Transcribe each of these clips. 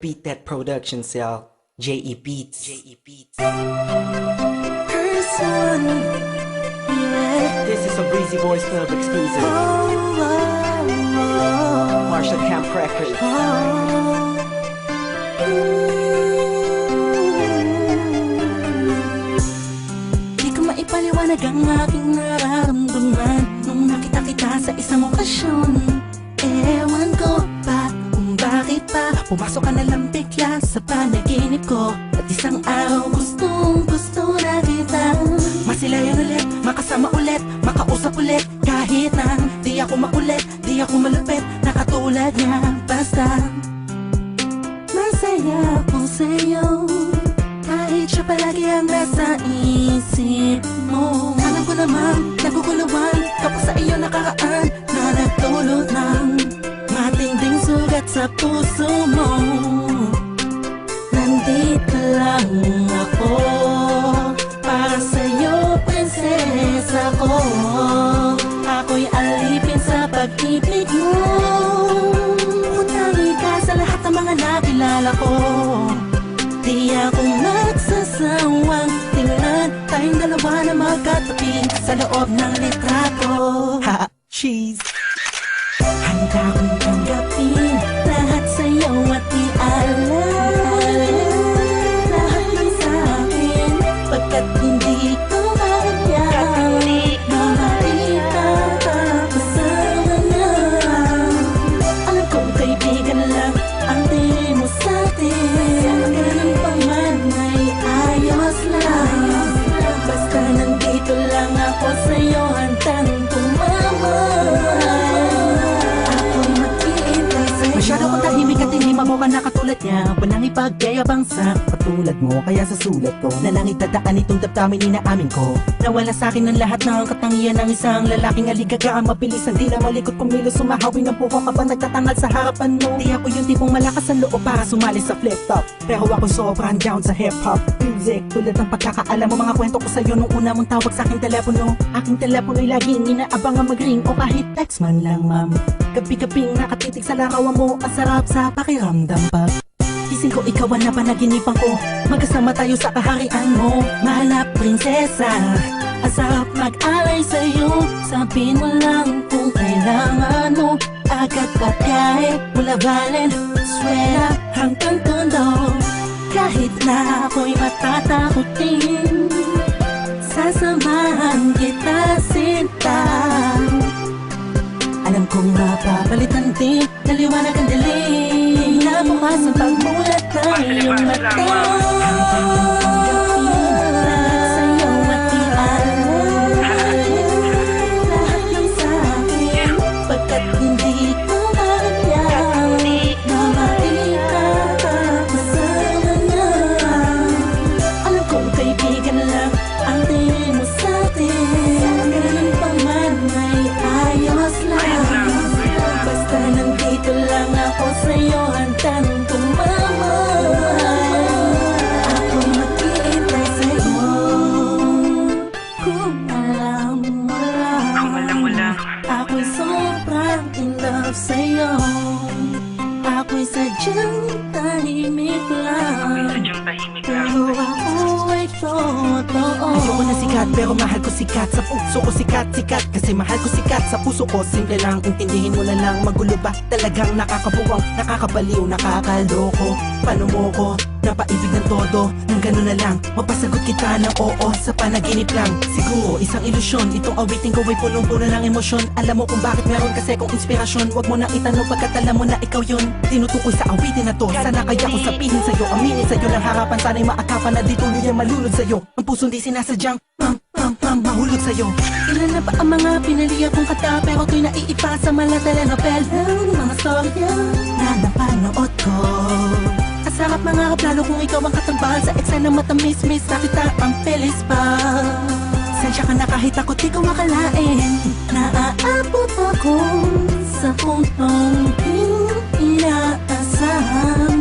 Beat that production cell. J.E. Beats. Person, yeah. This is a Breezy Boys Club exclusive. Marshall Camp Records. Di ko maipaliwanag ang aking nararamdaman nung nakita kita sa isang okasyon. Ewan ko pa kung bakit pa pumasok ka na lang bigla sa panaginip ko. At isang araw gustong gusto na kita masilayan ulit, makasama ulit, makausap ulit. Kahit na di ako makulit, di ako malupit, nakatulad niya. Basta masaya ako sa'yo, kahit siya palagi ang nasa isip mo. Alam ko naman, naguguluhan kapag sa iyo nakaraan na nagdulot ng matinding sugat sa puso mo. Nandito lang ako para sa'yo, prinsesa ko. Ako'y alipin sa pag-ibig mo. Utangi ka sa lahat ng mga nakilala ko. Di ako magsasawang tingnan tayong dalawa na magkatabi sa loob ng litrato. Ha! Cheese! Handa kong tanggapin lahat sa'yo at ialam lahat ng sa'kin, pagkat hindi ko kaya na makita ka kasama niya. Alam kong kaibigan lang ang tingin mo sa'tin, ganun pa man ay ayos lang. Basta nandito lang ako sa'yo, handang tumama. Masyado kong tahimik at hindi mabuka na katulad niya. Walang ipagyayabang sa katulad mo, kaya sa sulat ko na lang itadaan itong damdamin inaamin ko. Nawala sa akin ang lahat ng katangian ng isang lalaking aligaga. Mabilis ang dila, malikot kumilos, sumahawin ang buhok kapag nagtatangal sa harapan mo. Di ako yung tipong malakas ang loob para sumali sa flip-top, pero ako sobrang down sa hip-hop music. Tulad ng pagkakaalam mo, mga kwento ko sa'yo nung una mong tawag sa aking telepono. Aking telepono'y laging inaabangan mag-ring o kahit text man lang, ma'am. Gabi-gabing nakatitig sa larawan mo, ang sarap sa pakiramdam pag gising ko, ikaw ang napanaginipan ko. Magkasama tayo sa kaharian mo, mahal na prinsesa. Ang sarap mag-alay sa'yo, sabihin mo lang kung kailangan mo. Agad at kahit mula Valenzuela hanggang Tondo, kahit na ako'y matatakutin, sasamahan kita sinta. Alam kong mapapalitan din, naliwanag ang dilim na bukas ang pagmulat ng iyong mata. Sa'yo at ialam lahat ng sa'kin, pagkat hindi ko kaya na makita ka kasama niya. Alam kong kaibigan lang ang tingin mo sa'tin, ganun pa man ay ayos lang. Basta nandito lang ako sa'yo, handang tumama. Ako'y mag-iintay sa'yo. Kung alam mo lang, ako'y sobrang in love sa'yo. Ako'y sadyang tahimik lang, pero ako ay totoo. Ayoko na sikat pero mahal ko sikat. Sa puso ko sikat kasi mahal ko sikat. Sa puso ko simple lang, intindihin mo na lang. Magulo ba? Talagang nakakabuwang, nakakabaliw, nakakaloko. Paano mo ko napaibig ng todo? Nang gano'n na lang, mapasagot kita ng oo sa panaginip lang. Siguro isang ilusyon, itong awitin ko ay punong-puno ng emosyon. Alam mo kung bakit meron kasi kong inspirasyon. Huwag mo na itanong pagkat alam mo na ikaw yun. Tinutukoy sa awitin na to, sana kaya kong sabihin sa'yo, aminin sa'yo ng harapan. Sana'y maakapan na di tuloy ang malulod sa'yo. Ang puso di sinasadyang mahulog sa'yo. Ilan na ba ang mga pinali akong kata, pero to'y naiipa sa mga telenovela, mga storya na napanood ko. Ang sarap mga kaplalo kung ikaw ang katambahan sa eksena matamis-mis, nakita ang pelis pa. Sensya ka na kahit ako di ko makalain, naaabot ako sa puntong di inaasahan.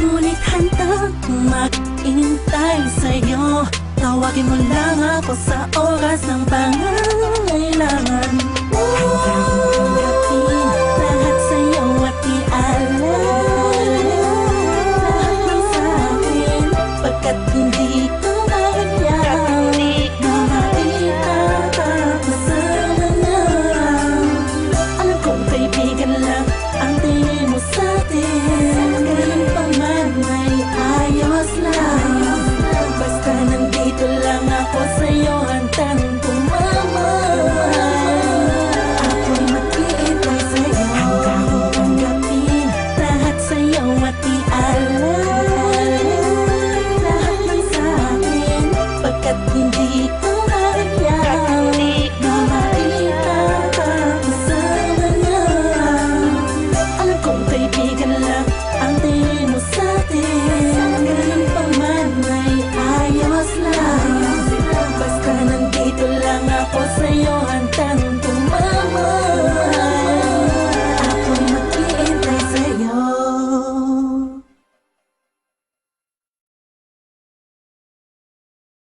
Ngunit handang mag-intay sa'yo, tawagin mo lang ako sa oras ng pangangailangan.